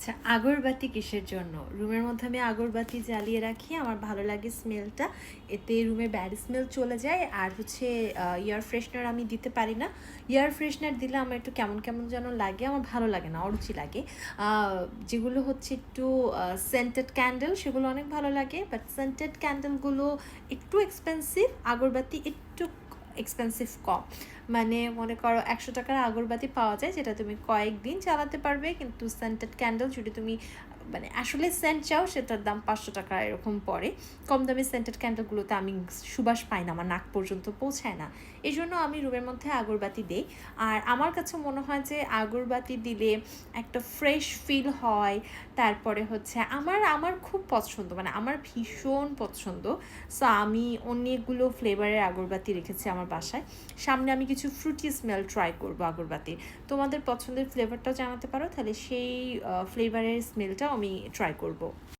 আচ্ছা, আগরবাতি কিসের জন্য? রুমের মধ্যে আমি আগরবাতি জ্বালিয়ে রাখি, আমার ভালো লাগে স্মেলটা। এতে রুমে ব্যাড স্মেল চলে যায়। আর হচ্ছে এয়ার ফ্রেশনার আমি দিতে পারি না। এয়ার ফ্রেশনার দিলে আমার একটু কেমন কেমন যেন লাগে, আমার ভালো লাগে না, অরুচি লাগে। যেগুলো হচ্ছে একটু সেন্টেড ক্যান্ডেল, সেগুলো অনেক ভালো লাগে, বাট সেন্টেড ক্যান্ডেলগুলো একটু এক্সপেন্সিভ, আগরবাতি একটু এক্সপেন্সিভ কম। মানে মনে করো 100 টাকার আগরবাতি পাওয়া যায় যেটা তুমি কয়েকদিন চালাতে পারবে, কিন্তু সেন্টেড ক্যান্ডেল যদি তুমি মানে আসলে সেন্ট চাও সেটার দাম 500 টাকা এরকম পড়ে। কম দামি সেন্টেড ক্যান্ডেলগুলোতে আমি সুবাস পাই না, আমার নাক পর্যন্ত পৌঁছায় না। এই জন্য আমি রুমের মধ্যে আগরবাতি দিই। আর আমার কাছে মনে হয় যে আগরবাতি দিলে একটা ফ্রেশ ফিল হয়। তারপরে হচ্ছে আমার আমার খুব পছন্দ, মানে আমার ভীষণ পছন্দ। সো আমি অনেকগুলো ফ্লেভারের আগরবাতি রেখেছি আমার বাসায়। সামনে আমি কিছু ফ্রুটি স্মেল ট্রাই করবো আগরবাতির। তোমাদের পছন্দের ফ্লেভারটাও জানাতে পারো, তাহলে সেই ফ্লেভারের স্মেলটাও আমি ট্রাই করব।